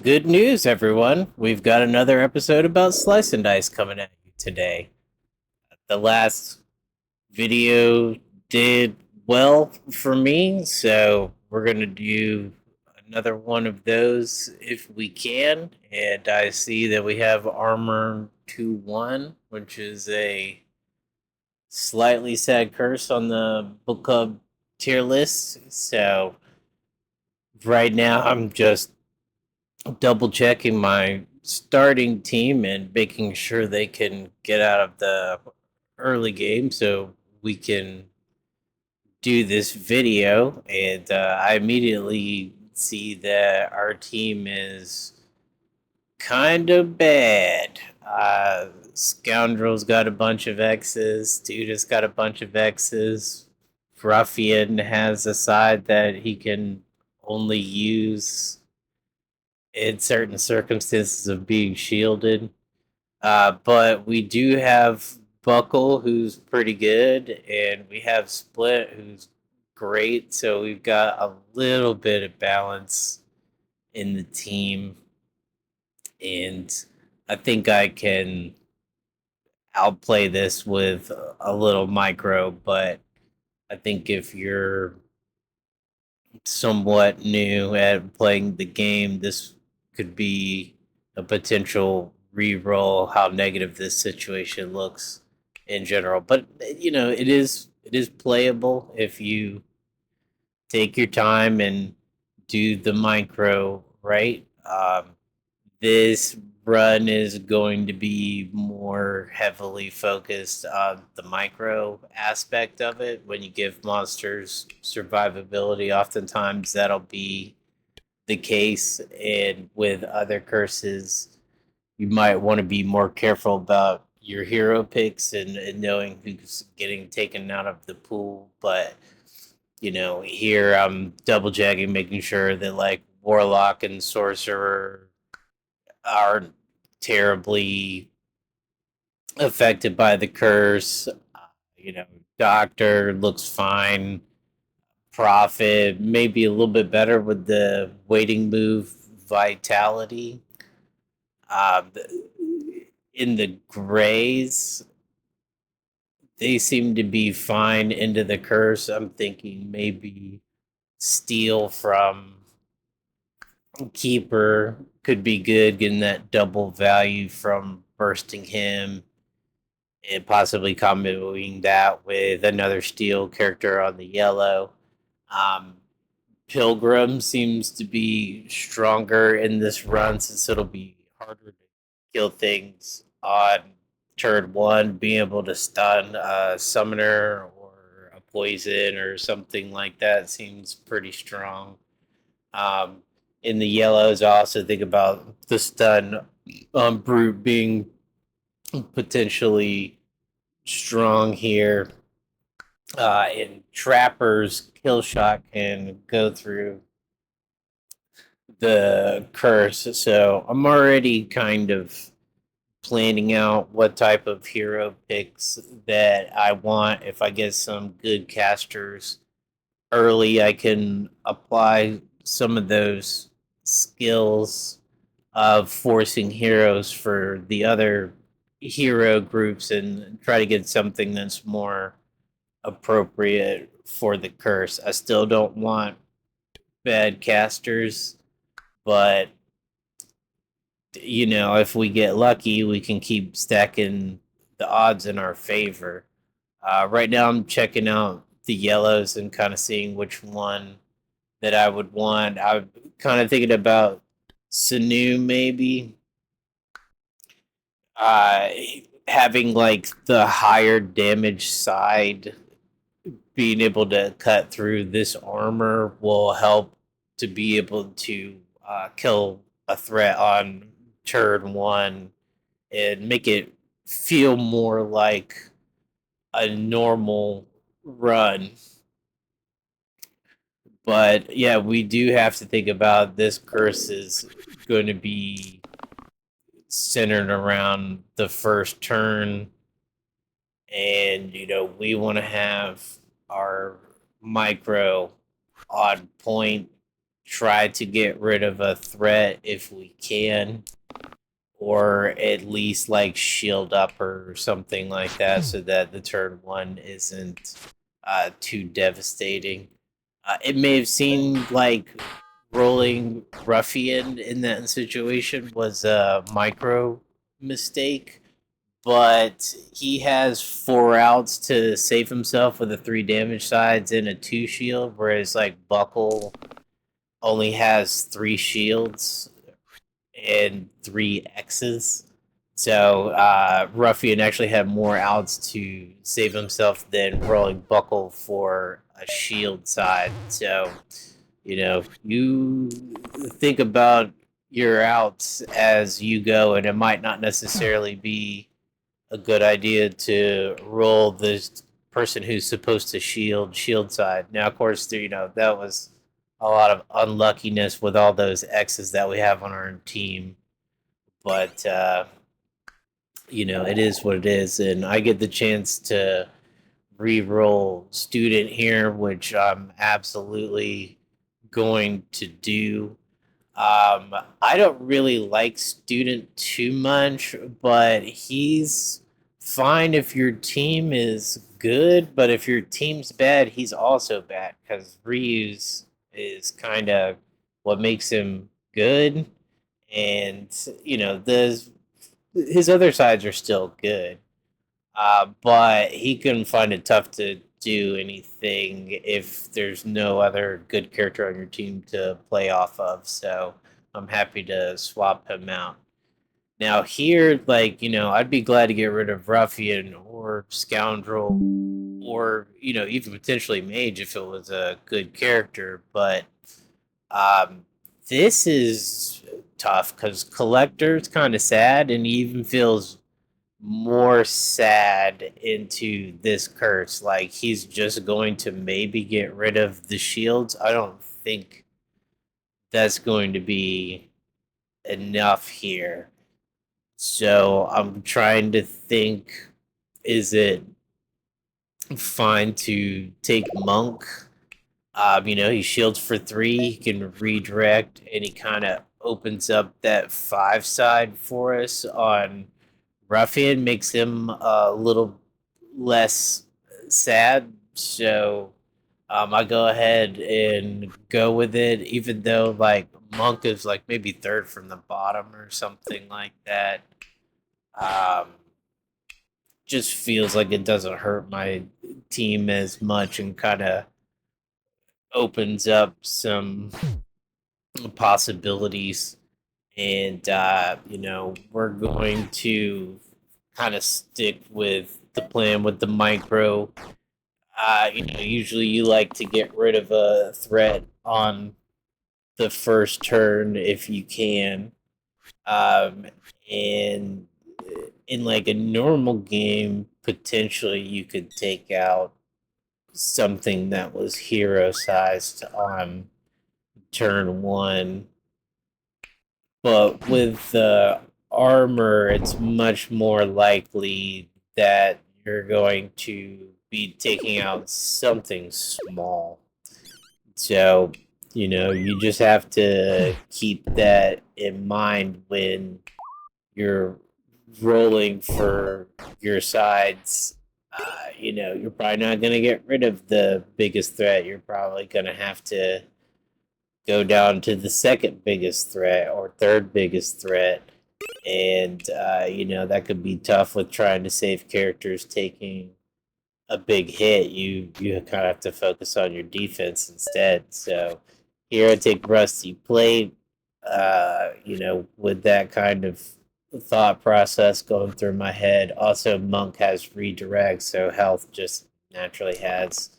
Good news, everyone. We've got another episode about Slice and Dice coming at you today. The last video did well for me, so we're going to do another one of those if we can. And I see that we have Armor 2-1, which is a slightly sad curse on the book club tier list. So right now, I'm just double checking my starting team and making sure they can get out of the early game so we can do this video. And I immediately see that our team is kind of bad. Scoundrel's got a bunch of X's. Dude has got a bunch of X's. Ruffian has a side that he can only use in certain circumstances of being shielded. But we do have Buckle, who's pretty good, and we have Split, who's great. So we've got a little bit of balance in the team, and I think I can outplay this with a little micro. But I think if you're somewhat new at playing the game, this could be a potential re-roll how negative this situation looks in general. But it is playable if you take your time and do the micro right. This run is going to be more heavily focused on the micro aspect of it. When you give monsters survivability, oftentimes that'll be the case. And with other curses, you might want to be more careful about your hero picks and knowing who's getting taken out of the pool. But here I'm double checking, making sure that like Warlock and Sorcerer aren't terribly affected by the curse. You know, Doctor looks fine. Prophet maybe a little bit better with the waiting move vitality. Um, in the grays, they seem to be fine into the curse. I'm thinking maybe steal from Keeper could be good, getting that double value from bursting him and possibly comboing that with another steel character on the yellow. Um, Pilgrim seems to be stronger in this run since it'll be harder to kill things on turn one, being able to stun a summoner or a poison or something like that seems pretty strong. Um, in the yellows, I also think about the stun brute being potentially strong here. And Trapper's kill shot can go through the curse, so I'm already kind of planning out what type of hero picks that I want. If I get some good casters early, I can apply some of those skills of forcing heroes for the other hero groups and try to get something that's more appropriate for the curse. I still don't want bad casters, but if we get lucky, we can keep stacking the odds in our favor. Right now, I'm checking out the yellows and kind of seeing which one that I would want. I'm kind of thinking about Sanu maybe uh, having like the higher damage side, being able to cut through this armor will help to be able to kill a threat on turn one and make it feel more like a normal run. But yeah, we do have to think about this curse is going to be centered around the first turn, and we want to have our micro on point try to get rid of a threat if we can, or at least like shield up her or something like that, so that the turn one isn't too devastating. It may have seemed like rolling ruffian in that situation was a micro mistake, but he has 4 outs to save himself with a 3 damage sides and a 2 shield, whereas like Buckle only has 3 shields and 3 X's. So Ruffian actually had more outs to save himself than rolling Buckle for a shield side. So, you think about your outs as you go, and it might not necessarily be a good idea to roll this person who's supposed to shield side. Now, of course, that was a lot of unluckiness with all those X's that we have on our team, but it is what it is, and I get the chance to re-roll student here, which I'm absolutely going to do. I don't really like student too much, but he's fine if your team is good, but if your team's bad, he's also bad because Ryu's is kind of what makes him good, and his other sides are still good. But he can find it tough to do anything if there's no other good character on your team to play off of. So I'm happy to swap him out. Now here, I'd be glad to get rid of Ruffian or Scoundrel, or even potentially Mage if it was a good character. But um, this is tough because Collector's kind of sad, and he even feels more sad into this curse. Like he's just going to maybe get rid of the shields. I don't think that's going to be enough here. So I'm trying to think, is it fine to take Monk? He shields for 3, he can redirect, and he kind of opens up that 5 side for us on Ruffian, makes him a little less sad. So I go ahead and go with it, even though like Monk is like maybe third from the bottom or something like that. Um, just feels like it doesn't hurt my team as much and kind of opens up some possibilities. And we're going to kind of stick with the plan with the micro. Usually you like to get rid of a threat on the first turn if you can. And in like a normal game, potentially you could take out something that was hero sized on turn one. But with the armor, it's much more likely that you're going to be taking out something small. So, you just have to keep that in mind when you're rolling for your sides. You're probably not going to get rid of the biggest threat. You're probably going to have to go down to the second biggest threat or third biggest threat. And, that could be tough with trying to save characters taking a big hit. You kind of have to focus on your defense instead. So here I take Rusty Plate, with that kind of thought process going through my head. Also, Monk has redirect, so health just naturally has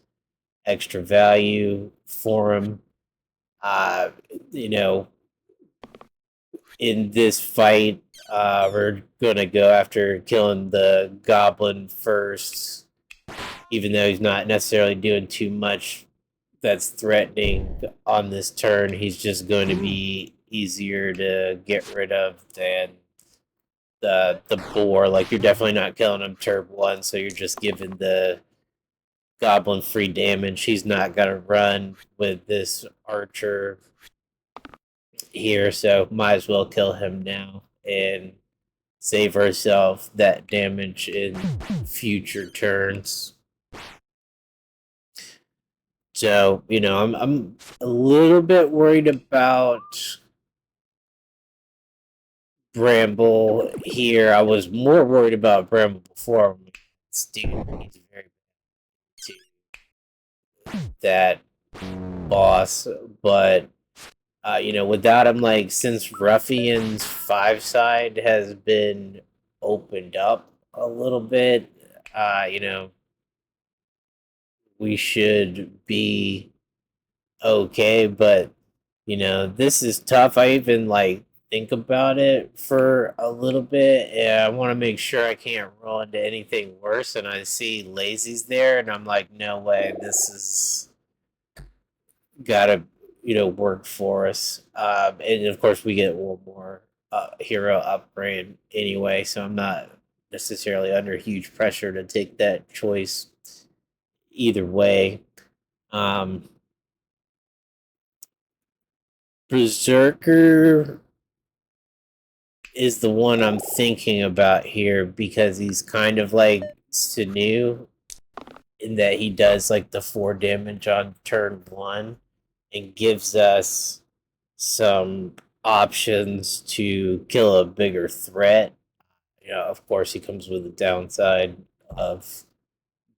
extra value for him. Uh, you know, in this fight, we're gonna go after killing the goblin first, even though he's not necessarily doing too much that's threatening on this turn. He's just going to be easier to get rid of than the boar. Like you're definitely not killing him turn one, so you're just giving the goblin free damage. He's not gonna run with this archer here, so might as well kill him now and save ourselves that damage in future turns. So, I'm a little bit worried about Bramble here. I was more worried about Bramble before. Steve, he's very to that boss, but without him, like since Ruffian's 5 side has been opened up a little bit, we should be okay. But this is tough. I even like think about it for a little bit, and I want to make sure I can't roll into anything worse. And I see Lazy's there, and I'm like, no way, this is gotta work for us. And of course, we get one more hero upgrade anyway, so I'm not necessarily under huge pressure to take that choice either way. Um, Berserker is the one I'm thinking about here because he's kind of like Sanu in that he does like the 4 damage on turn 1 and gives us some options to kill a bigger threat. Of course, he comes with the downside of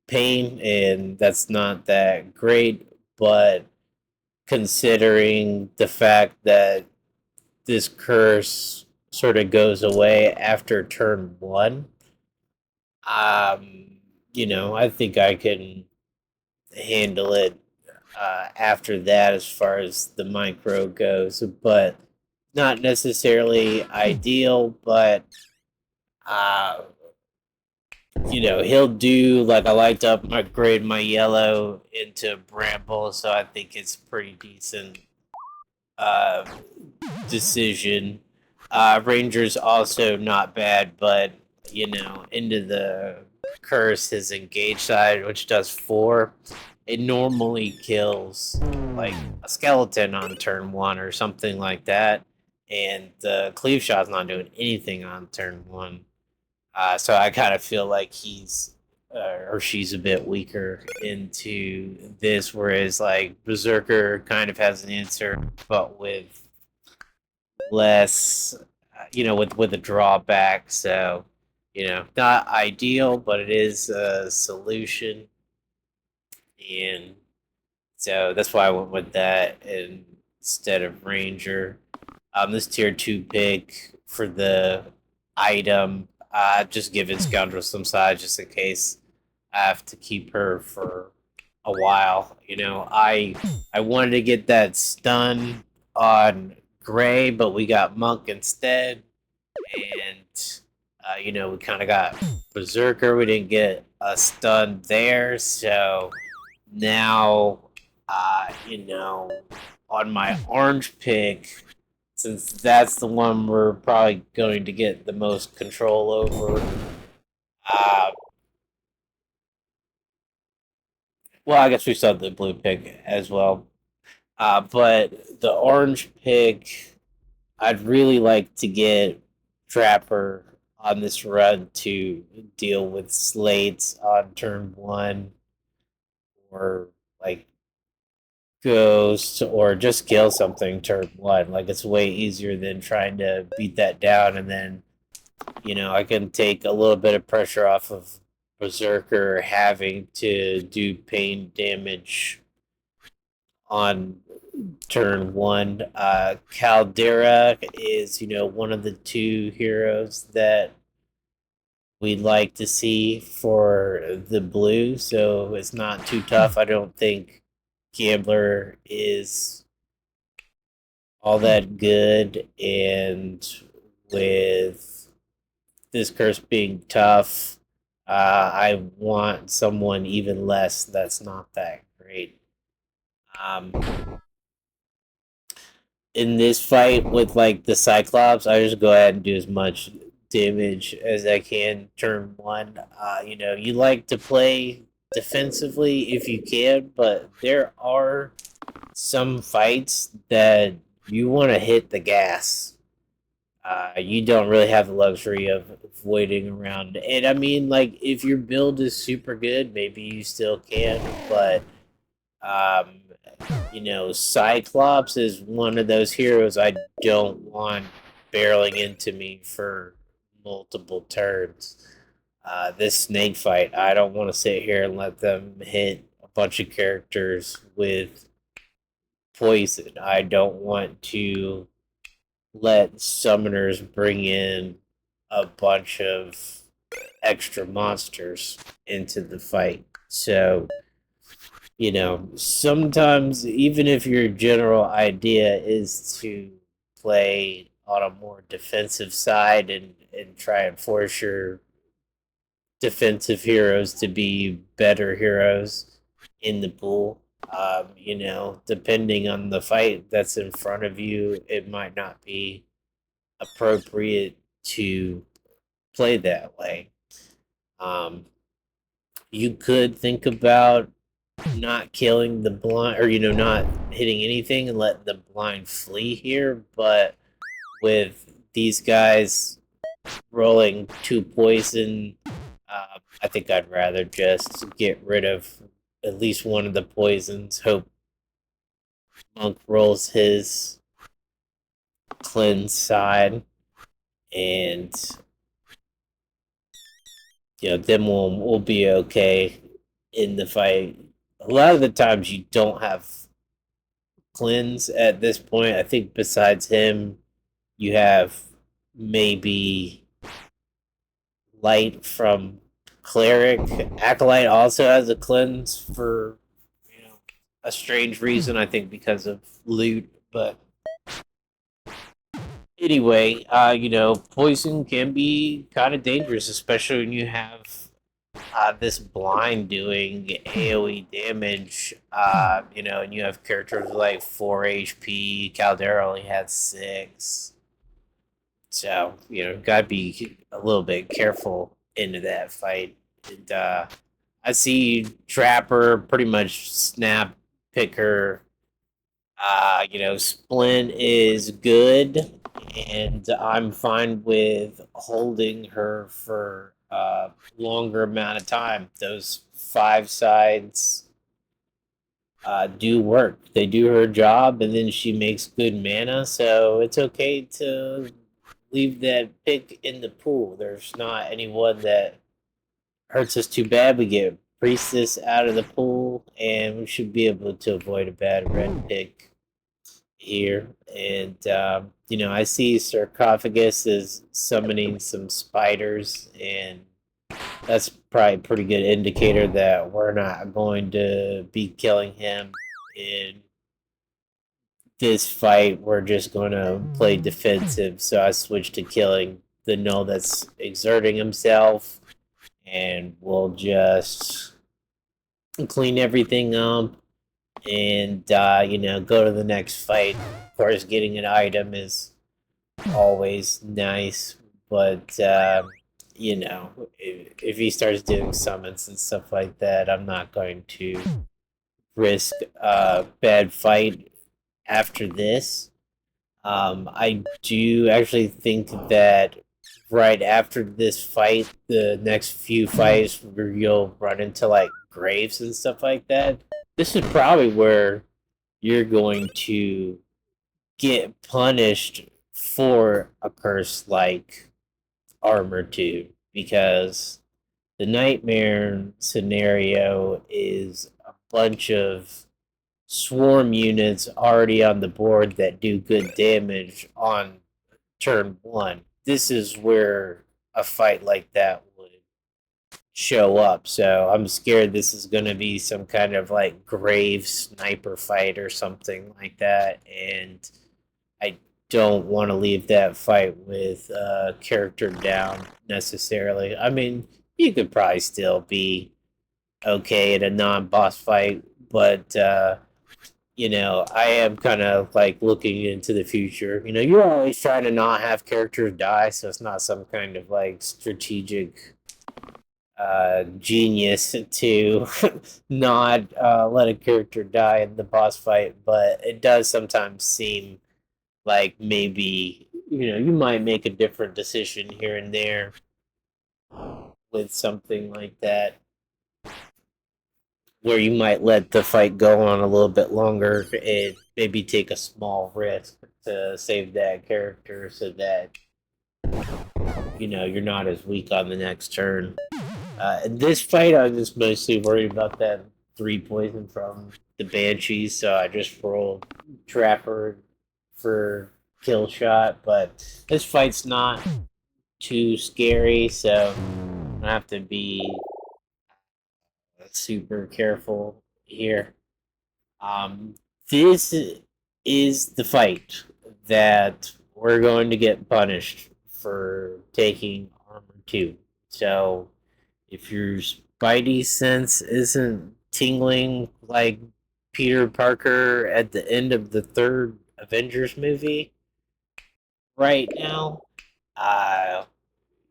pain, and that's not that great, but considering the fact that this curse sort of goes away after turn 1, I think I can handle it after that as far as the micro goes, but not necessarily ideal. But uh, he'll do like I like to upgrade my yellow into Bramble, so I think it's pretty decent uh, decision. Ranger's also not bad, but into the curse, his engage side, which does 4, it normally kills like a skeleton on turn 1 or something like that, and the cleave shot's not doing anything on turn 1. So I kind of feel like he's or she's a bit weaker into this, whereas like Berserker kind of has an answer, but with less, with a drawback. So not ideal, but it is a solution, and so that's why I went with that instead of Ranger. This tier 2 pick for the item, just giving Scoundrel some size just in case I have to keep her for a while. I wanted to get that stun on Gray, but we got Monk instead, and we kind of got Berserker. We didn't get a stun there, so now, on my orange pick, since that's the one we're probably going to get the most control over. Uh, well, I guess we saw the blue pick as well. But the orange pick, I'd really like to get Trapper on this run to deal with slates on turn 1, or like Ghost, or just kill something turn 1. Like, it's way easier than trying to beat that down, and then I can take a little bit of pressure off of Berserker having to do pain damage on turn 1. Caldera is, one of the 2 heroes that we'd like to see for the blue, so it's not too tough. I don't think Gambler is all that good, and with this curse being tough, I want someone even less that's not that great. Um, in this fight with like the Cyclops, I just go ahead and do as much damage as I can turn 1. You like to play defensively if you can, but there are some fights that you want to hit the gas. You don't really have the luxury of waiting around. And I mean, like, if your build is super good, maybe you still can, but um, Cyclops is one of those heroes I don't want barreling into me for multiple turns. This snake fight, I don't want to sit here and let them hit a bunch of characters with poison. I don't want to let summoners bring in a bunch of extra monsters into the fight. So, sometimes even if your general idea is to play on a more defensive side and try and force your defensive heroes to be better heroes in the pool. Depending on the fight that's in front of you, it might not be appropriate to play that way. Um, you could think about not killing the blind, or not hitting anything and letting the blind flee here, but with these guys rolling 2 poison, I think I'd rather just get rid of at least one of the poisons. Hope Monk rolls his cleanse side, and then we'll be okay in the fight. A lot of the times you don't have cleanse at this point. I think besides him, you have maybe light from cleric. Acolyte also has a cleanse for a strange reason. I think because of loot, but anyway, poison can be kind of dangerous, especially when you have this blind doing AoE damage. And you have characters like 4 HP. Caldera only had 6. So, gotta be a little bit careful into that fight. And I see Trapper pretty much snap picker. Splint is good, and I'm fine with holding her for a longer amount of time. Those 5 sides do work. They do her job, and then she makes good mana, so it's okay to leave that pick in the pool. There's not anyone that hurts us too bad. We get Priestess out of the pool, and we should be able to avoid a bad red pick here. And, I see Sarcophagus is summoning some spiders, and that's probably a pretty good indicator that we're not going to be killing him in this fight. We're just going to play defensive. So I switched to killing the null that's exerting himself, and we'll just clean everything up and go to the next fight. Of course, getting an item is always nice, but if he starts doing summons and stuff like that, I'm not going to risk a bad fight after this. I do actually think that right after this fight, the next few fights where you'll run into like graves and stuff like that, this is probably where you're going to get punished for a curse like Armor 2, because the nightmare scenario is a bunch of swarm units already on the board that do good damage on turn 1. This is where a fight like that would show up. So I'm scared this is going to be some kind of like grave sniper fight or something like that. And I don't want to leave that fight with character down necessarily. I mean, you could probably still be okay in a non-boss fight, but I am kind of like looking into the future. You're always trying to not have characters die, so it's not some kind of like strategic genius to not let a character die in the boss fight, but it does sometimes seem like maybe you might make a different decision here and there with something like that, where you might let the fight go on a little bit longer and maybe take a small risk to save that character so that you're not as weak on the next turn. In this fight, I was just mostly worried about that 3 poison from the Banshees, so I just rolled Trapper for kill shot. But this fight's not too scary, so I have to be super careful here. Um, this is the fight that we're going to get punished for taking armor 2. So if your Spidey sense isn't tingling like Peter Parker at the end of the third Avengers movie right now, uh,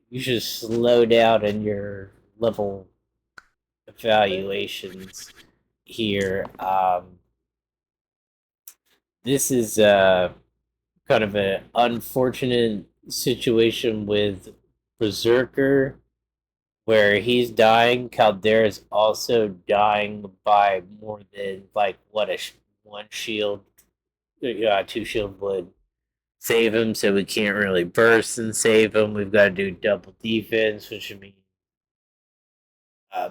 you should slow down in your level evaluations here. This is kind of an unfortunate situation with Berserker where he's dying. Caldera's also dying by more than like what one shield, 2 shield would save him. So we can't really burst and save him. We've got to do double defense, which would mean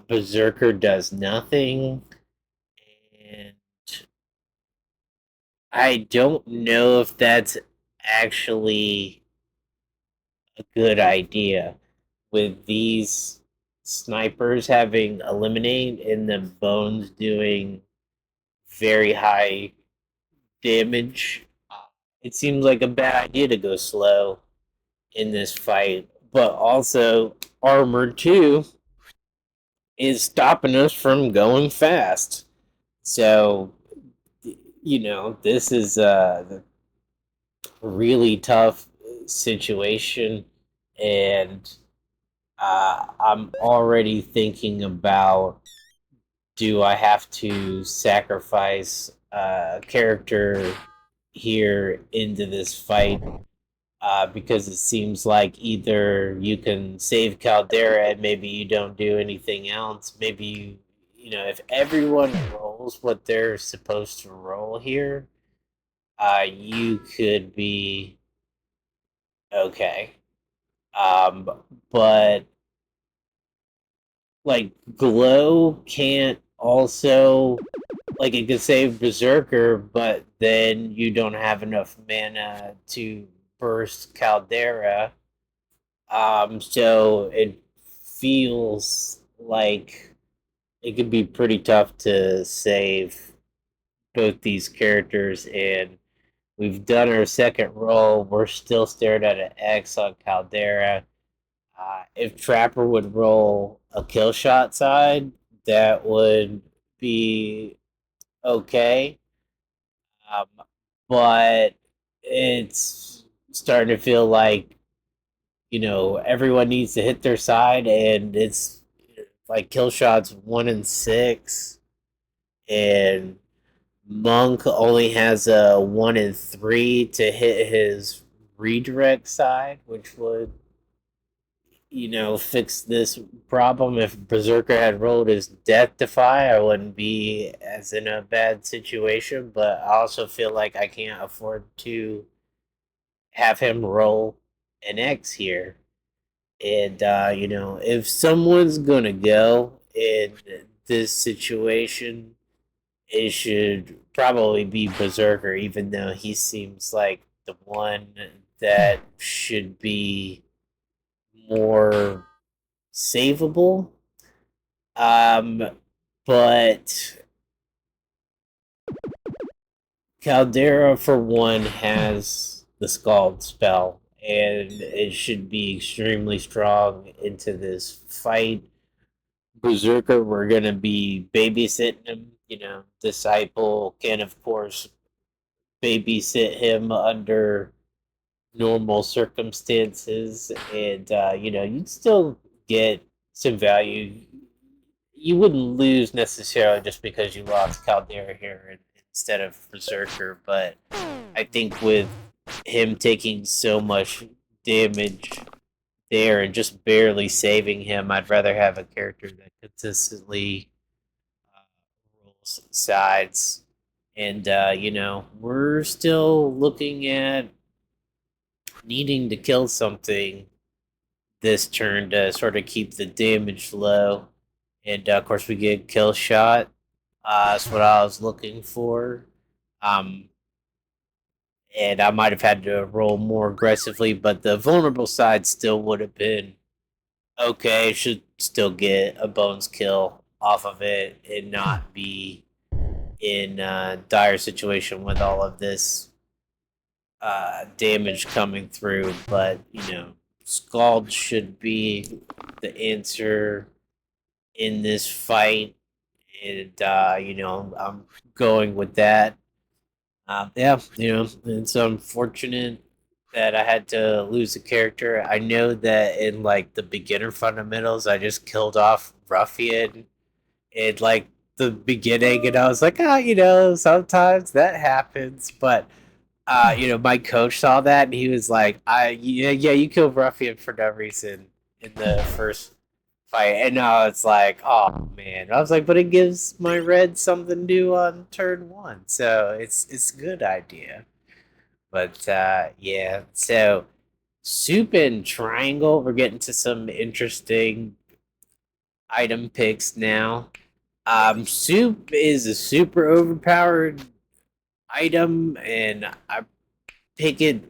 Berserker does nothing, and I don't know if that's actually a good idea with these snipers having eliminate and the bones doing very high damage. It seems like a bad idea to go slow in this fight, but also armor 2 is stopping us from going fast. So, this is a really tough situation, and I'm already thinking about, do I have to sacrifice a character here into this fight? Because it seems like either you can save Caldera and maybe you don't do anything else. Maybe if everyone rolls what they're supposed to roll here, you could be okay. Um, but like Glow can't also, like, it could save Berserker, but then you don't have enough mana to burst Caldera. So it feels like it could be pretty tough to save both these characters, and we've done our second roll. We're still staring at an X on Caldera. If Trapper would roll a kill shot side, that would be okay. Um, but it's starting to feel like, everyone needs to hit their side, and it's like kill shots 1 and 6, and Monk only has a 1 and 3 to hit his redirect side, which would fix this problem. If Berserker had rolled his Death Defy, I wouldn't be as in a bad situation. But I also feel like I can't afford to have him roll an X here. And if someone's gonna go in this situation, it should probably be Berserker, even though he seems like the one that should be more savable. Um, but Caldera, for one, has the Scald spell, and it should be extremely strong into this fight. Berserker, we're gonna be babysitting him. Disciple can, of course, babysit him under normal circumstances, and you'd still get some value. You wouldn't lose necessarily just because you lost Caldera here instead of Berserker, but I think with him taking so much damage there and just barely saving him. I'd rather have a character that consistently rolls sides. And, we're still looking at needing to kill something this turn to sort of keep the damage low. And of course, we get kill shot. That's what I was looking for. Um, and I might have had to roll more aggressively, but the vulnerable side still would have been okay. Should still get a bones kill off of it and not be in a dire situation with all of this damage coming through. But Scald should be the answer in this fight, and I'm going with that. Yeah, it's unfortunate that I had to lose a character. I know that in like the beginner fundamentals, I just killed off Ruffian in like the beginning, and I was like, sometimes that happens. But my coach saw that, and he was like, yeah, you killed Ruffian for no reason in the first fight. And now it's like, oh man. I was like, but it gives my red something new on turn one. So it's a good idea. But yeah. So soup and triangle, we're getting to some interesting item picks now. Soup is a super overpowered item, and I pick it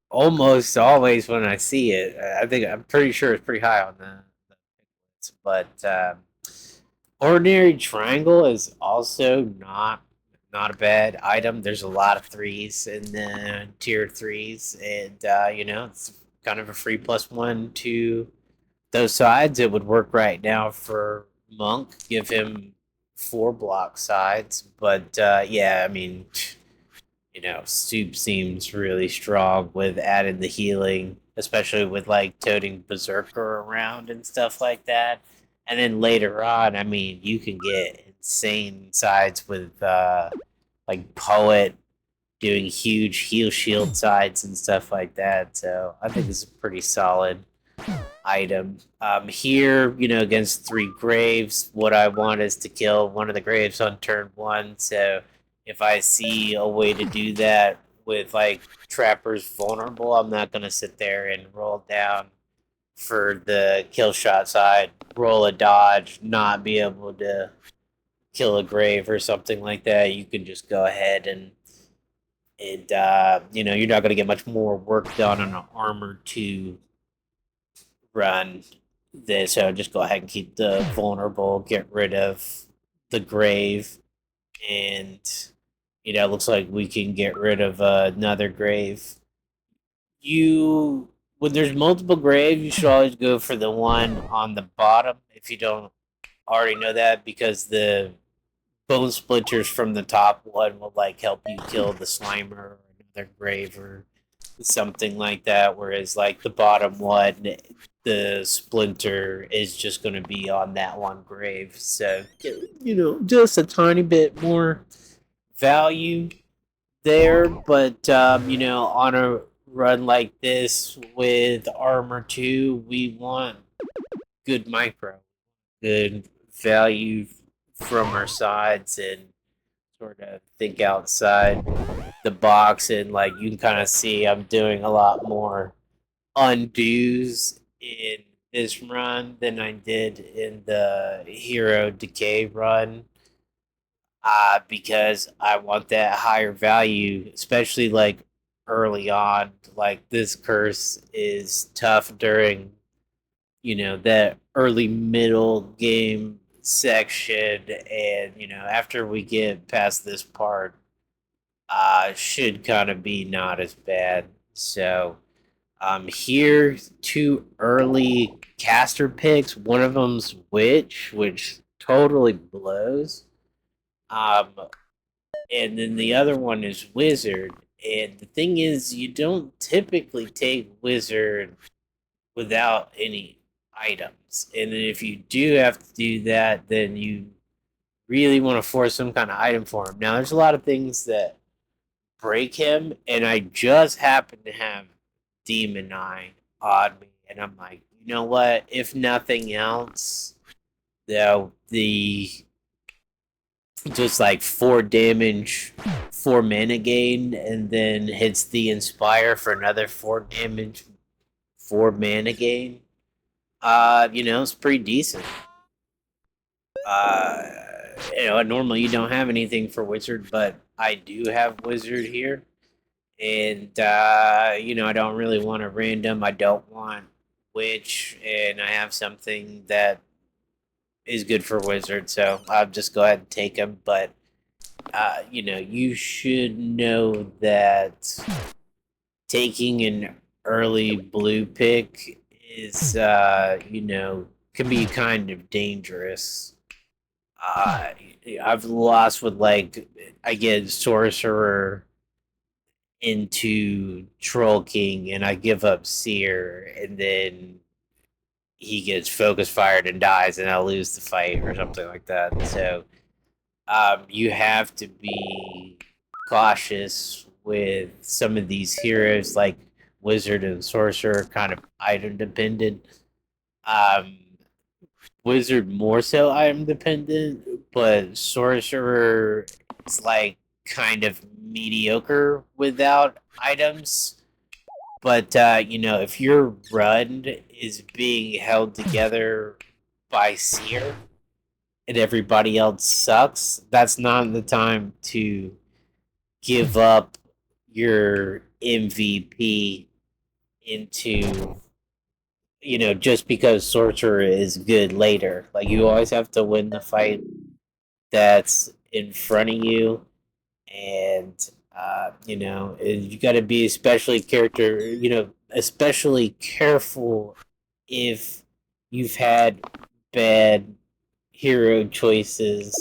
almost always when I see it. I'm pretty sure it's pretty high on the list, but ordinary triangle is also not a bad item. There's a lot of threes in the tier threes, and it's kind of a free +1 to those sides. It would work right now for Monk. Give him 4 block sides, but yeah, I mean, Soup seems really strong with adding the healing, especially with like toting Berserker around and stuff like that. And then later on, I mean, you can get insane sides with like Poet doing huge heal shield sides and stuff like that. So I think it's a pretty solid item. Here, against 3 graves, what I want is to kill one of the graves on turn one. So if I see a way to do that with like trappers vulnerable, I'm not gonna sit there and roll down for the kill shot side, roll a dodge, not be able to kill a grave or something like that. You can just go ahead and you're not gonna get much more work done on an armor 2 run this. So just go ahead and keep the vulnerable, get rid of the grave, and it looks like we can get rid of another grave. You When there's multiple graves, you should always go for the one on the bottom if you don't already know that, because the bone splinters from the top one will like help you kill the Slimer or another grave or something like that. Whereas like the bottom one, the splinter is just going to be on that one grave. So just a tiny bit more value there. But on a run like this with armor 2, we want good micro, good value from our sides, and sort of think outside the box. And like you can kind of see, I'm doing a lot more undos in this run than I did in the Hero Decay run. Because I want that higher value, especially like early on. Like this curse is tough during that early middle game section, and after we get past this part, should kind of be not as bad. So here 2 early caster picks. One of them's Witch, which totally blows. um and then the other one is Wizard. And the thing is, you don't typically take Wizard without any items. And then if you do have to do that, then you really want to force some kind of item for him. Now, there's a lot of things that break him, and I just happen to have Demon Eye on me, and I'm like, you know what? If nothing else, the just like 4 damage, 4 mana gain, and then hits the Inspire for another 4 damage, 4 mana gain. It's pretty decent. Uh, normally you don't have anything for Wizard, but I do have Wizard here. And, I don't really want a random. I don't want Witch, and I have something that is good for Wizard, so I'll just go ahead and take him. But, you should know that taking an early blue pick is, can be kind of dangerous. Uh, I've lost with, like, I get Sorcerer into Troll King and I give up Seer, and then he gets focus fired and dies, and I'll lose the fight or something like that. So you have to be cautious with some of these heroes, like Wizard and Sorcerer, kind of item dependent. Um, Wizard more so item dependent, but Sorcerer is like kind of mediocre without items. But if your run is being held together by Seer and everybody else sucks, that's not the time to give up your MVP into just because Sorcerer is good later. Like, you always have to win the fight that's in front of you, and you got to be especially careful if you've had bad hero choices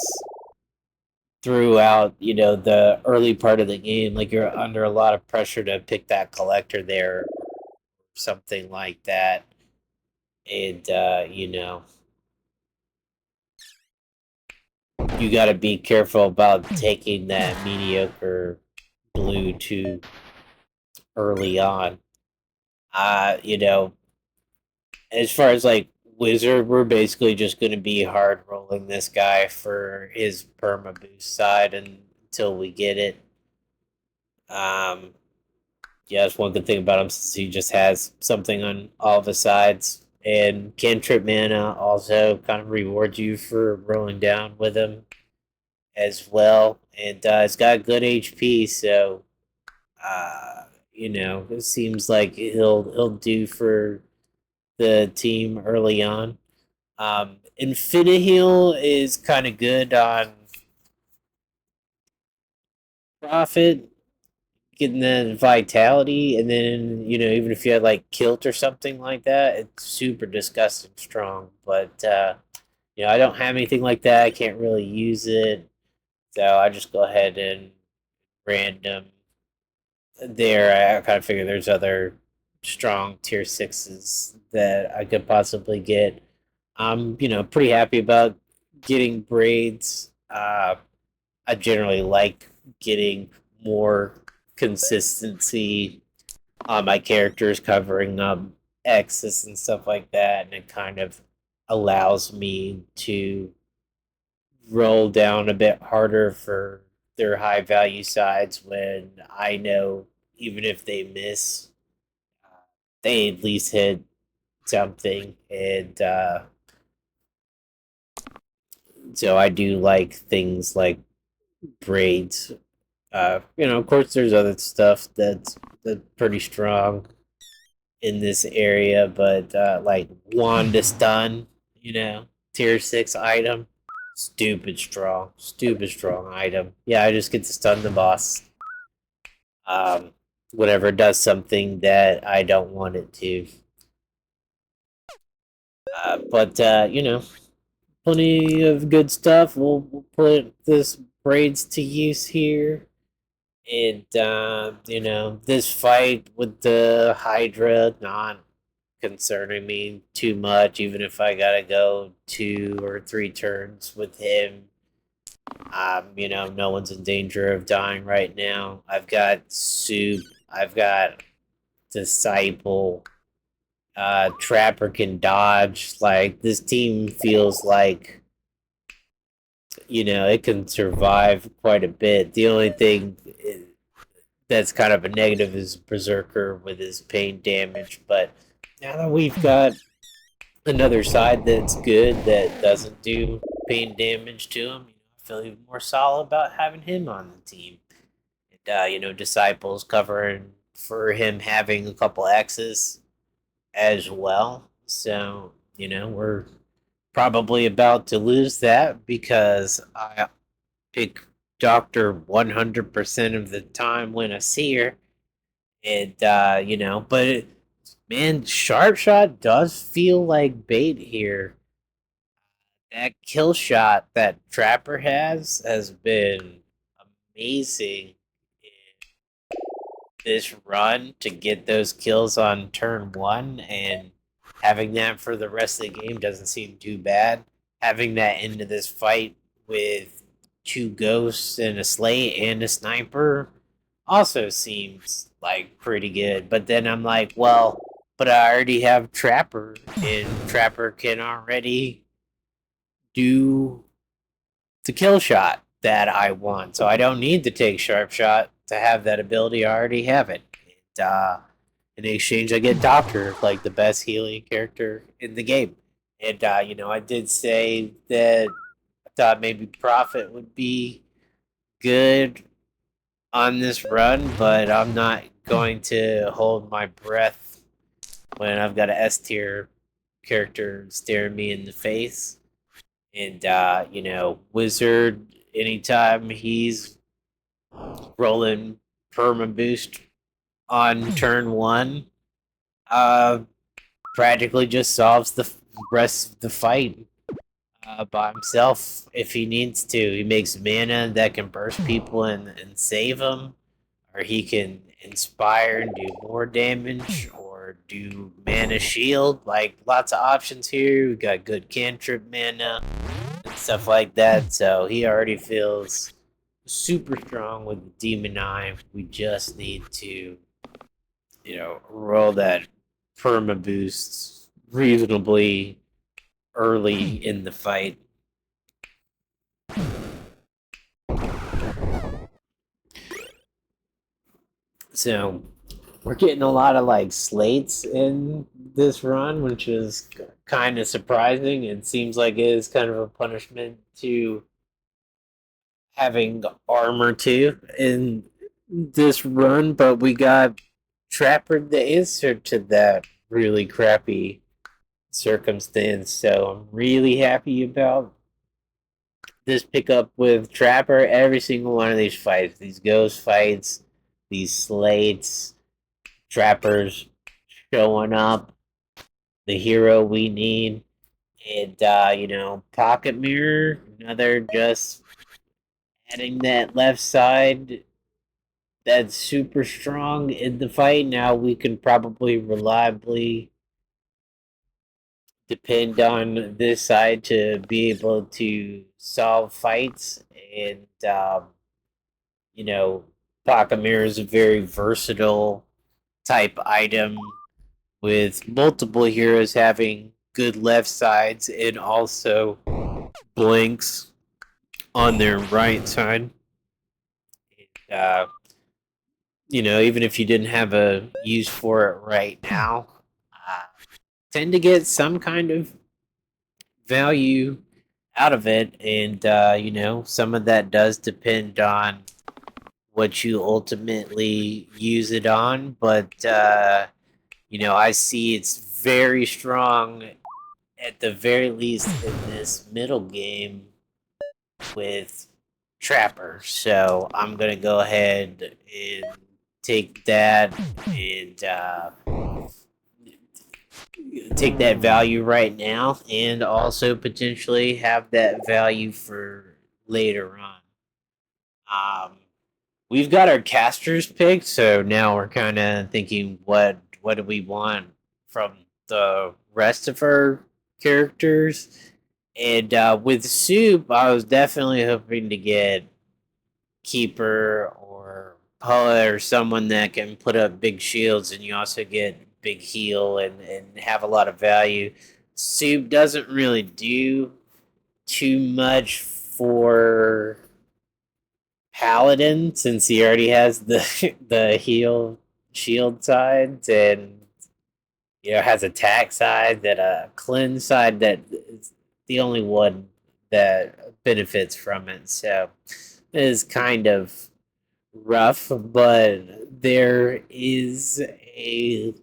throughout the early part of the game. Like, you're under a lot of pressure to pick that collector there, something like that. And you got to be careful about taking that mediocre blue too early on. As far as like Wizard, we're basically just going to be hard rolling this guy for his perma boost side until we get it. Yeah, that's one good thing about him, since he just has something on all of his sides. And Cantrip Mana also kind of rewards you for rolling down with him as well. And it's got good HP, so it seems like he'll do for the team early on. Infinihil is kind of good on Profit, getting that vitality, and then even if you had like Kilt or something like that, it's super disgusting strong. But I don't have anything like that. I can't really use it, so I just go ahead and random there. I kind of figure there's other strong tier sixes that I could possibly get. I'm pretty happy about getting braids. I generally like getting more consistency on my characters, covering X's and stuff like that, and it kind of allows me to roll down a bit harder for their high value sides when I know even if they miss, they at least hit something. And so I do like things like braids. Of course, there's other stuff that's pretty strong in this area, but like Wand of Stun, tier 6 item, stupid strong item. Yeah, I just get to stun the boss. Um, Whenever it does something that I don't want it to. But plenty of good stuff. We'll put this braids to use here. And this fight with the Hydra not concerning me too much, even if I gotta go 2 or 3 turns with him. No one's in danger of dying right now. I've got Soup. I've got Disciple. Trapper can dodge. Like, this team feels like, it can survive quite a bit. The only thing that's kind of a negative is Berserker with his pain damage. But now that we've got another side that's good that doesn't do pain damage to him, I feel even more solid about having him on the team. And Disciples covering for him having a couple X's as well. So, we're probably about to lose that because I pick Doctor 100% of the time when I see her. And, but man, Sharp Shot does feel like bait here. That kill shot that Trapper has been amazing in this run to get those kills on turn one, and having that for the rest of the game doesn't seem too bad. Having that into this fight with two ghosts and a slate and a sniper also seems like pretty good. But then I'm like, well, but I already have Trapper, and Trapper can already do the kill shot that I want. So I don't need to take Sharp Shot to have that ability. I already have it. And, in exchange, I get Doctor, like the best healing character in the game. And, I did say that I thought maybe Prophet would be good on this run, but I'm not going to hold my breath when I've got a S tier character staring me in the face. And Wizard, anytime he's rolling perma boost on turn one, uh practically just solves the rest of the fight by himself if he needs to. He makes mana that can burst people and save them, or he can inspire and do more damage, or do mana shield. Like, lots of options here. We got good cantrip mana and stuff like that. So he already feels super strong with the Demon Eye. We just need to, roll that perma boost reasonably early in the fight. So we're getting a lot of like slates in this run, which is kind of surprising. It seems like it is kind of a punishment to having armor too in this run, but we got Trapper the answer to that really crappy circumstance. So I'm really happy about this pickup with Trapper. Every single one of these fights, these ghost fights, these slates, Trappers showing up, the hero we need. And Pocket Mirror, another just adding that left side that's super strong in the fight. Now we can probably reliably depend on this side to be able to solve fights. And, you know, Pocket Mirror is a very versatile type item with multiple heroes having good left sides and also blinks on their right side. Uh, even if you didn't have a use for it right now, uh, tend to get some kind of value out of it. And, some of that does depend on what you ultimately use it on. But, I see it's very strong at the very least in this middle game with Trapper. So I'm going to go ahead and take that and take that value right now, and also potentially have that value for later on. Um, we've got our casters picked, so now we're kind of thinking, what do we want from the rest of our characters? And with Soup, I was definitely hoping to get Keeper or Poet or someone that can put up big shields, and you also get big heal and have a lot of value. Soup doesn't really do too much for Paladin since he already has the the heal shield side and has attack side that cleanse side that is the only one that benefits from it. So it is kind of rough, but there is a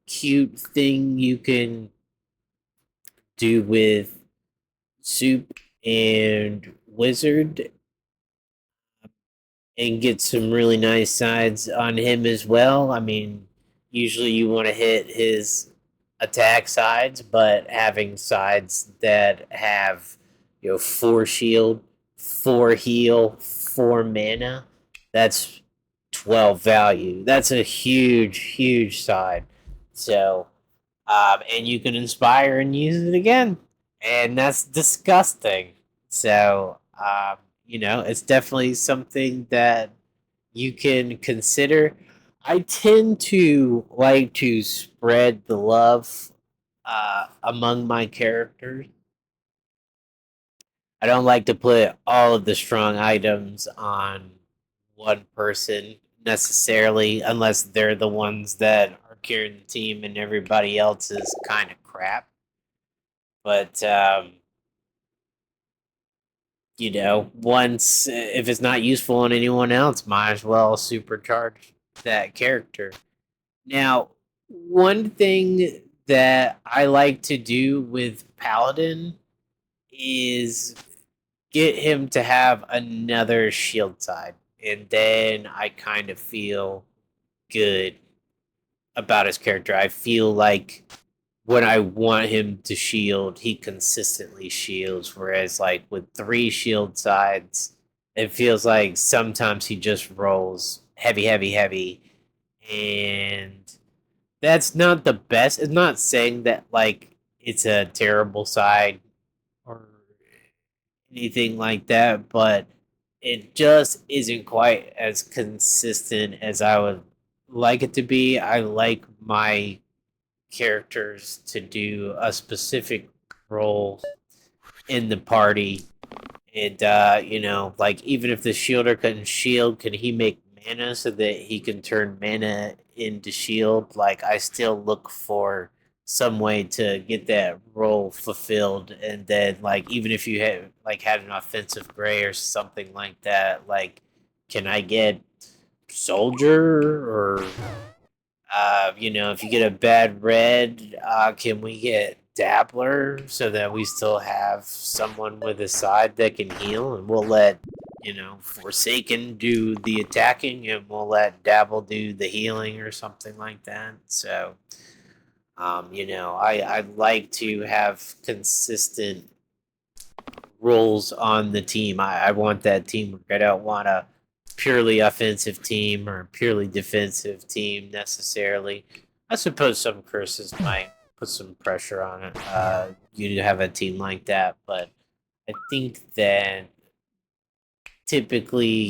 cute thing you can do with Soup and Wizard and get some really nice sides on him as well. I mean, usually you want to hit his attack sides, but having sides that have, 4 shield, 4 heal, 4 mana, that's 12 value. That's a huge, huge side. So, and you can inspire and use it again, and that's disgusting. So, it's definitely something that you can consider. I tend to like to spread the love among my characters. I don't like to put all of the strong items on one person necessarily, unless they're the ones that are carrying the team and everybody else is kind of crap. But once if it's not useful on anyone else, might as well supercharge that character. Now, one thing that I like to do with Paladin is get him to have another shield side, and then I kind of feel good about his character. I feel like when I want him to shield, he consistently shields. Whereas, like with 3 shield sides, it feels like sometimes he just rolls heavy, heavy, heavy, and that's not the best. It's not saying that like it's a terrible side or anything like that, but it just isn't quite as consistent as I would like it to be. I like my characters to do a specific role in the party. And like even if the shielder couldn't shield, can he make mana so that he can turn mana into shield? Like I still look for some way to get that role fulfilled, and then like even if you had an offensive gray or something like that, like can I get soldier or if you get a bad red, can we get Dabbler so that we still have someone with a side that can heal? And we'll let, Forsaken do the attacking and we'll let Dabble do the healing or something like that. So, I like to have consistent roles on the team. I want that teamwork. I don't want a purely offensive team or purely defensive team necessarily. I suppose some curses might put some pressure on it. You to have a team like that, but I think that typically,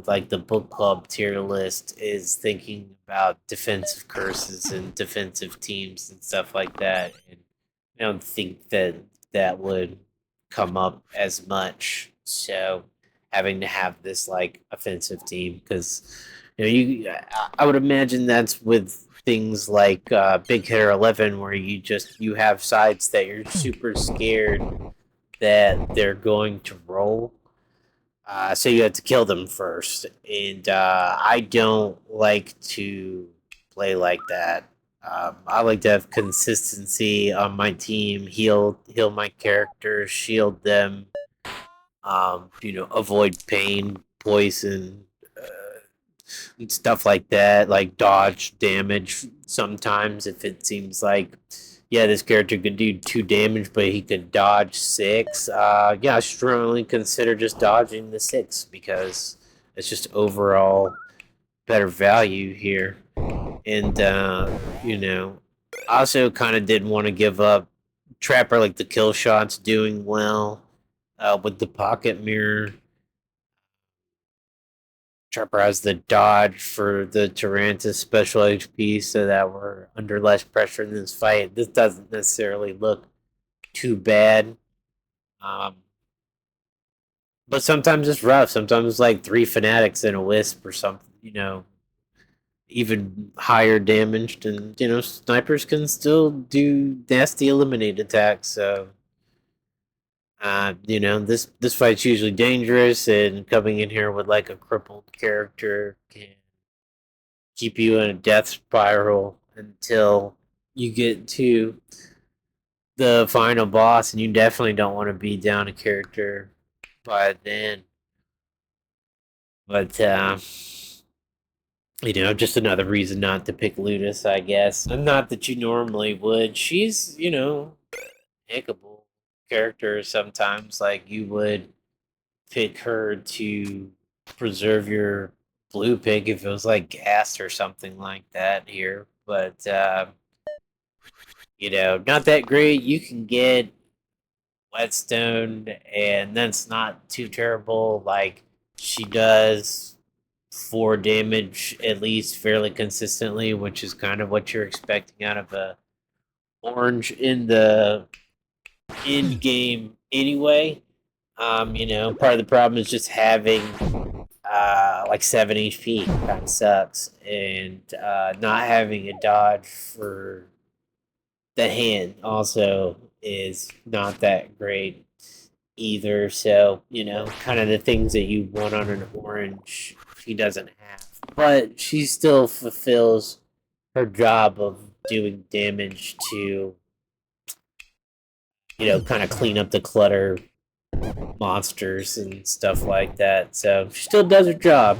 like the book club tier list is thinking about defensive curses and defensive teams and stuff like that. And I don't think that that would come up as much. So having to have this like offensive team because I would imagine that's with things like Big Hitter 11 where you have sides that you're super scared that they're going to roll, so you have to kill them first, and I don't like to play like that. I like to have consistency on my team, heal my characters, shield them, avoid pain, poison, and stuff like that, like dodge damage sometimes if it seems like, yeah, this character could do 2 damage, but he could dodge 6. Yeah, I strongly consider just dodging the 6 because it's just overall better value here. And, I also kind of didn't want to give up Trapper, like the kill shots, doing well with the pocket mirror. Trapper has the dodge for the Tyrantus special HP, so that we're under less pressure in this fight. This doesn't necessarily look too bad. Um, but sometimes it's rough. Sometimes it's like three fanatics and a wisp or something, even higher damaged. And, snipers can still do nasty eliminate attacks. So, this fight's usually dangerous, and coming in here with like a crippled character can keep you in a death spiral until you get to the final boss, and you definitely don't want to be down a character by then. But just another reason not to pick Ludus, I guess. And not that you normally would. She's, pickable character sometimes. Like you would pick her to preserve your blue pick if it was like gas or something like that here. But not that great. You can get Whetstone, and that's not too terrible. Like she does 4 damage at least fairly consistently, which is kind of what you're expecting out of a orange in the in game anyway. Part of the problem is just having like 7 HP kind of sucks, and not having a dodge for the hand also is not that great either. So, kind of the things that you want on an orange, she doesn't have. But she still fulfills her job of doing damage to, kind of clean up the clutter monsters and stuff like that. So she still does her job.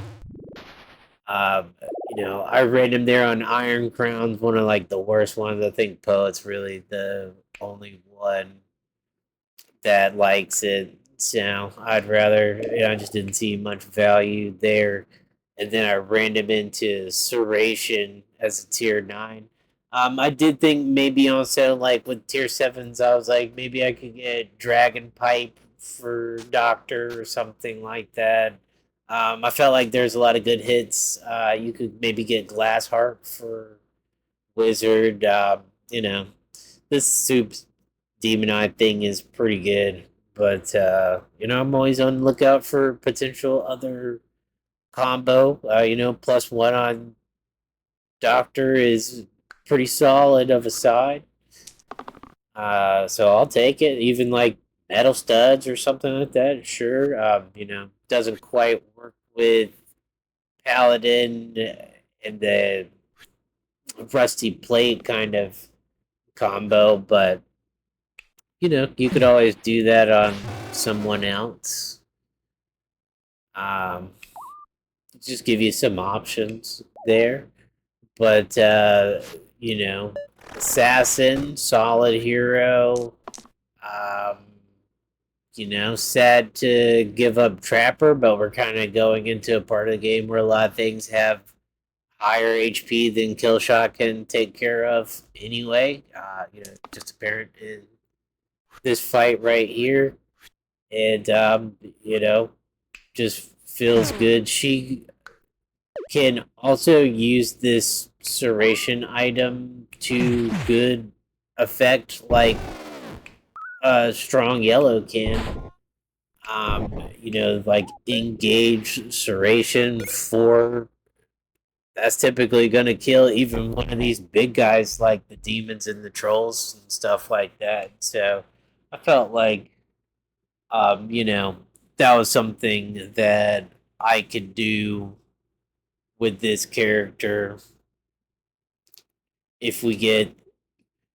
Um, I read him there on Iron Crown's one of like the worst ones. I think Poet's really the only one that likes it. So I'd rather, I just didn't see much value there. And then I ran him into Serration as a tier 9. I did think maybe also like with tier 7s, I was like, maybe I could get Dragon Pipe for Doctor or something like that. I felt like there's a lot of good hits. You could maybe get Glassheart for Wizard. You know, this Soup Demon Eye thing is pretty good, but I'm always on the lookout for potential other combo. +1 on Doctor is pretty solid of a side. So I'll take it. Even like metal studs or something like that. Sure. Doesn't quite work with Paladin and the rusty plate kind of combo, but you could always do that on someone else. Um, just give you some options there. But Assassin, solid hero. Um, sad to give up Trapper, but we're kind of going into a part of the game where a lot of things have higher HP than Killshot can take care of anyway. Just apparent in this fight right here. And, just feels good. She can also use this Serration item to good effect, like a strong yellow can. Like engage Serration for that's typically gonna kill even one of these big guys like the demons and the trolls and stuff like that. So I felt like that was something that I could do with this character if we get,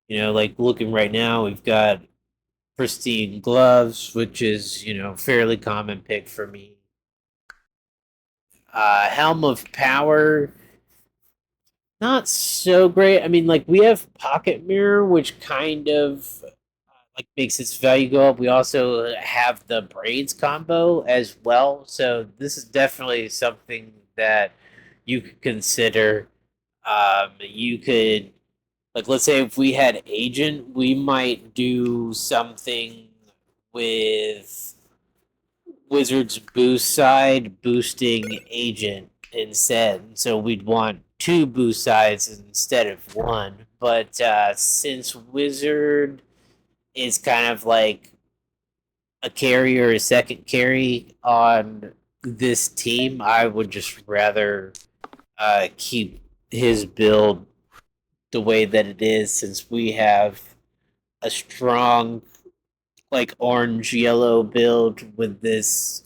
like looking right now, we've got Pristine Gloves, which is, fairly common pick for me. Helm of Power, not so great. I mean, like we have Pocket Mirror, which kind of like makes its value go up. We also have the braids combo as well, so this is definitely something that you could consider. You could Like, let's say if we had agent, we might do something with Wizards boost side boosting agent instead. So we'd want two boost sides instead of one. But since Wizard is kind of like a carry or a second carry on this team, I would just rather keep his build the way that it is, since we have a strong like orange yellow build with this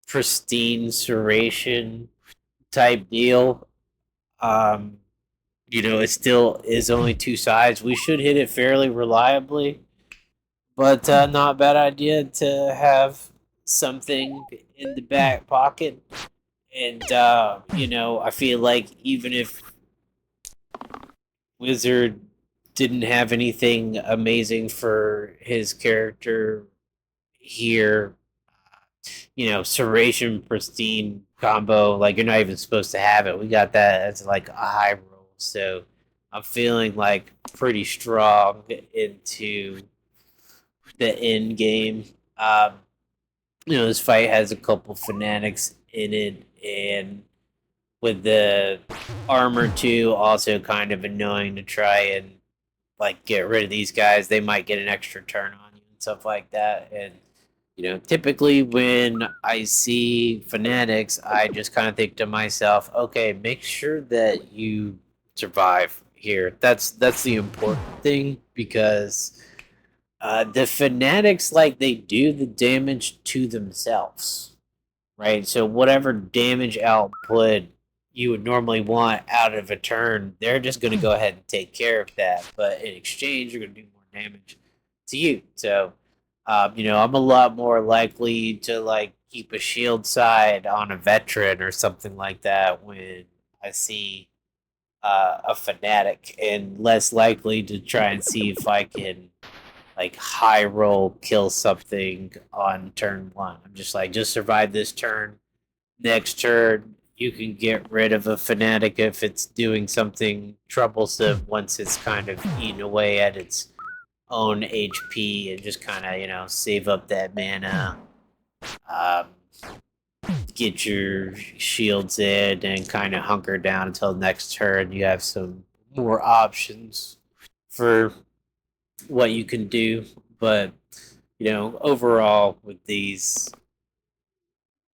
pristine serration type deal. Um, it still is only two sides. We should hit it fairly reliably, but not a bad idea to have something in the back pocket. And I feel like even if Wizard didn't have anything amazing for his character here, Serration Pristine combo, like you're not even supposed to have it. We got that as like a high roll. So I'm feeling like pretty strong into the end game. This fight has a couple fanatics in it, and with the armor too, also kind of annoying to try and like get rid of these guys. They might get an extra turn on you and stuff like that. And typically when I see fanatics, I just kind of think to myself, okay, make sure that you survive here. That's the important thing, because the fanatics, like, they do the damage to themselves, right? So whatever damage output you would normally want out of a turn, they're just going to go ahead and take care of that. But in exchange, you're going to do more damage to you. So, I'm a lot more likely to like keep a shield side on a veteran or something like that when I see a fanatic, and less likely to try and see if I can like high roll kill something on turn one. I'm just like, just survive this turn. Next turn, you can get rid of a fanatic if it's doing something troublesome once it's kind of eaten away at its own HP, and just kind of, save up that mana. Um, get your shields in and kind of hunker down until next turn. You have some more options for what you can do. But, overall, with these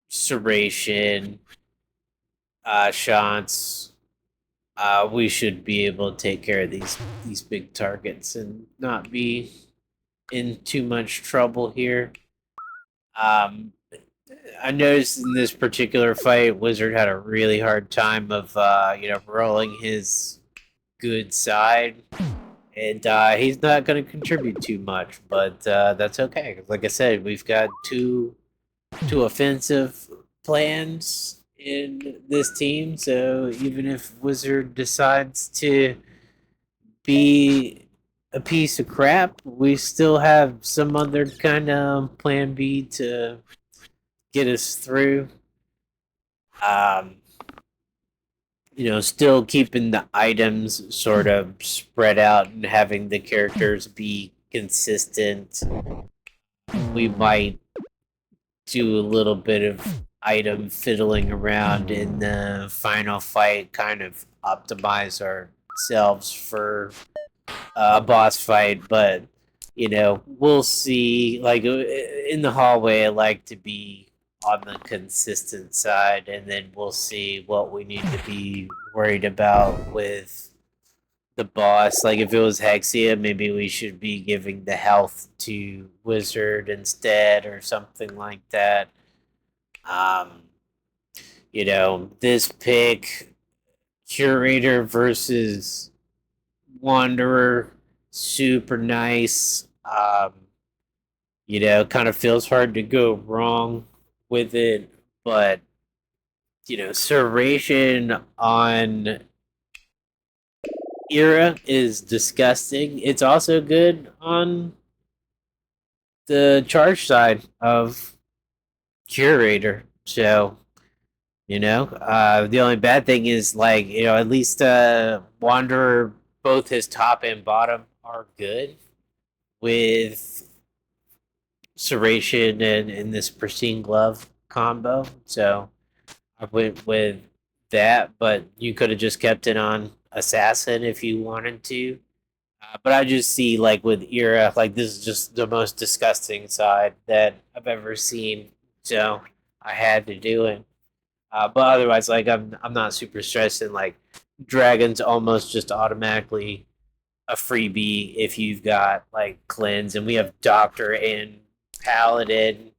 Serration shots, we should be able to take care of these big targets and not be in too much trouble here. Um, I noticed in this particular fight, Wizard had a really hard time of rolling his good side, and he's not going to contribute too much, but that's okay. Like I said, we've got two offensive plans in this team, so even if Wizard decides to be a piece of crap, we still have some other kind of plan B to get us through. Um, still keeping the items sort of spread out and having the characters be consistent. We might do a little bit of item fiddling around in the final fight, kind of optimize ourselves for a boss fight. But we'll see. Like, in the hallway, I like to be on the consistent side, and then we'll see what we need to be worried about with the boss. Like, if it was Hexia, maybe we should be giving the health to Wizard instead, or something like that. Um, this pick, Curator versus Wanderer, super nice. Kind of feels hard to go wrong with it, but Serration on Era is disgusting. It's also good on the charge side of Curator. So, the only bad thing is, like, at least Wanderer both his top and bottom are good with Serration and this Pristine Glove combo. So I went with that, but you could have just kept it on Assassin if you wanted to. But I just see like with Era, like this is just the most disgusting side that I've ever seen. So I had to do it. But otherwise, like I'm not super stressed, and like Dragon's almost just automatically a freebie if you've got like cleanse, and we have Doctor and Paladin,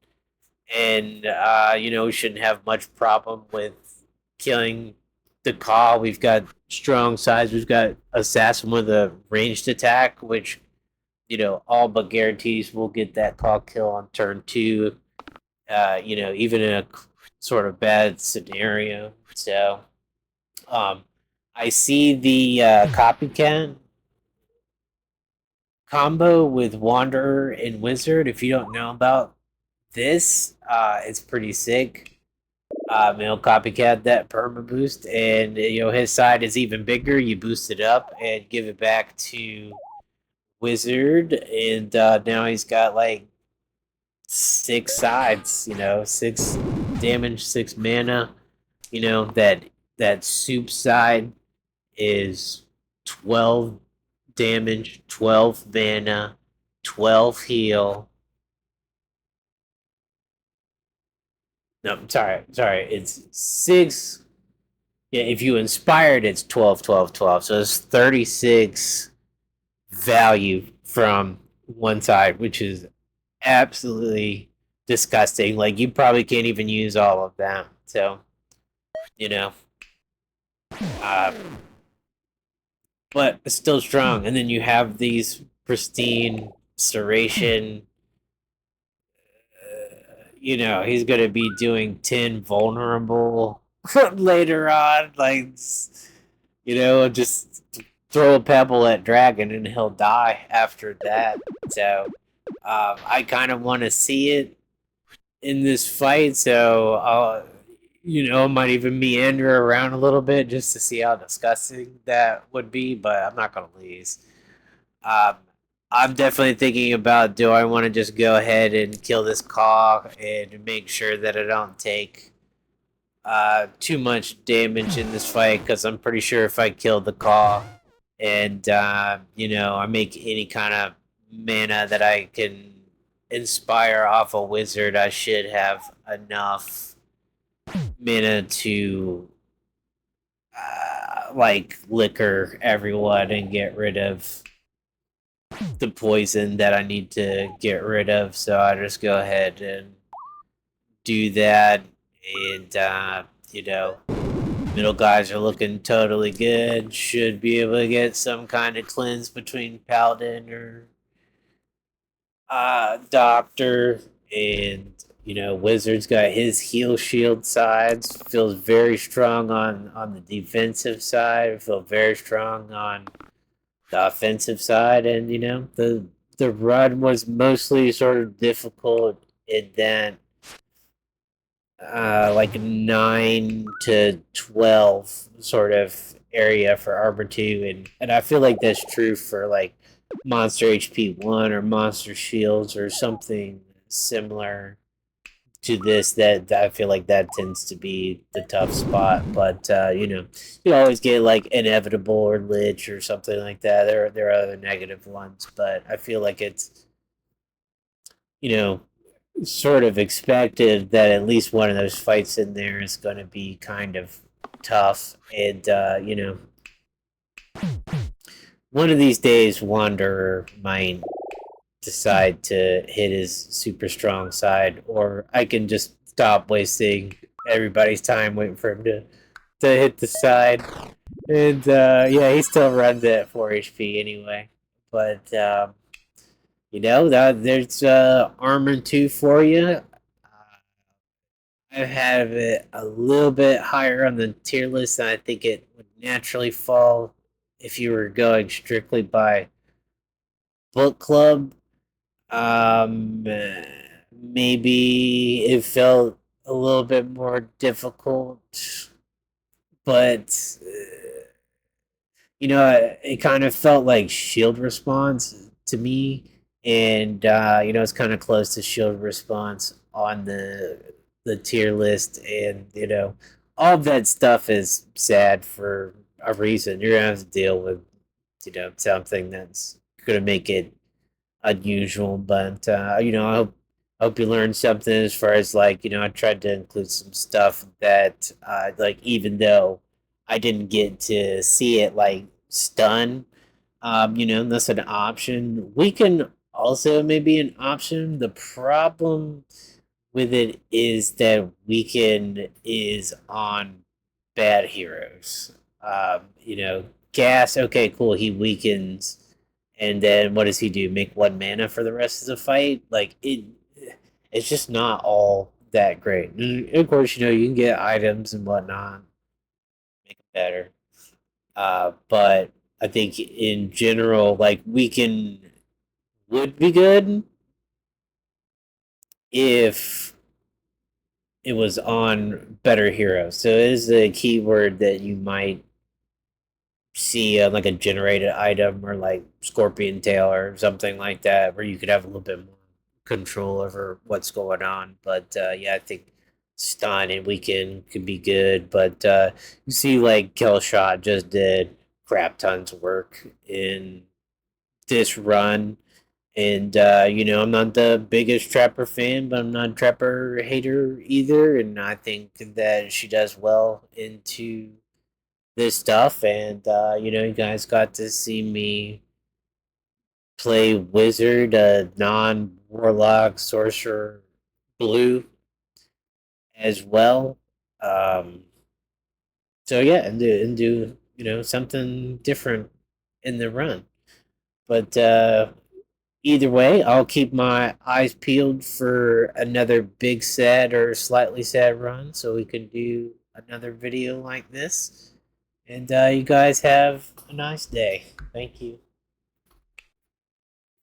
and we shouldn't have much problem with killing the call. We've got strong sides. We've got assassin with a ranged attack, which all but guarantees we'll get that call kill on turn two. Even in a sort of bad scenario. So, um, I see the copycat combo with Wanderer and Wizard. If you don't know about this, it's pretty sick. He'll copycat that perma boost, and his side is even bigger. You boost it up and give it back to Wizard, and now he's got like six sides. 6 damage, 6 mana. That soup side is 12 damage, 12 mana, 12 heal. No, sorry. It's six. Yeah, if you inspired, it's 12, 12, 12. So it's 36 value from one side, which is absolutely disgusting. Like, you probably can't even use all of that. So, you know, uh, but it's still strong. And then you have these pristine Serration. He's going to be doing 10 vulnerable later on. Like, just throw a pebble at Dragon and he'll die after that. So I kind of want to see it in this fight. So I might even meander around a little bit just to see how disgusting that would be. But I'm not going to lose. Um, I'm definitely thinking about, do I want to just go ahead and kill this Caw and make sure that I don't take too much damage in this fight, because I'm pretty sure if I kill the Caw and I make any kind of mana that I can inspire off a wizard, I should have enough mana to like liquor everyone and get rid of the poison that I need to get rid of. So I just go ahead and do that, and middle guys are looking totally good. Should be able to get some kind of cleanse between Paladin or Doctor, and Wizard's got his heal shield sides. Feels very strong on the defensive side. Feel very strong on the offensive side, and the run was mostly sort of difficult in that like 9 to 12 sort of area for Armor 2, and I feel like that's true for like Monster HP 1 or Monster Shields or something similar to this. That I feel like that tends to be the tough spot. But you always get like Inevitable or Lich or something like that. There are other negative ones, but I feel like it's you know sort of expected that at least one of those fights in there is going to be kind of tough. And one of these days Wanderer might decide to hit his super strong side, or I can just stop wasting everybody's time waiting for him to hit the side. And yeah, he still runs it at 4 HP anyway. But that there's Armor 2 for you. I have it a little bit higher on the tier list than I think it would naturally fall if you were going strictly by book club. Maybe it felt a little bit more difficult, but it kind of felt like shield response to me, and it's kind of close to shield response on the tier list, and all of that stuff is sad for a reason. You're gonna have to deal with something that's gonna make it unusual, but I hope you learned something as far as like I tried to include some stuff that like even though I didn't get to see it like stun, that's an option. We can also maybe an option. The problem with it is that weaken is on bad heroes. Gas. Okay, cool. He weakens, and then what does he do? Make 1 mana for the rest of the fight? Like it's just not all that great. And of course, you can get items and whatnot, make it better. But I think in general, like weaken would be good if it was on better heroes. So it is a keyword that you might see like a generated item or like Scorpion Tail or something like that, where you could have a little bit more control over what's going on. But yeah, I think Stun and Weekend could be good. But you see, like Killshot just did crap tons of work in this run. And I'm not the biggest Trapper fan, but I'm not a Trapper hater either. And I think that she does well into this stuff. And you guys got to see me play Wizard, non Warlock, Sorcerer, Blue as well. Um, so yeah, and do something different in the run. But either way, I'll keep my eyes peeled for another big sad or slightly sad run so we can do another video like this. And you guys have a nice day. Thank you.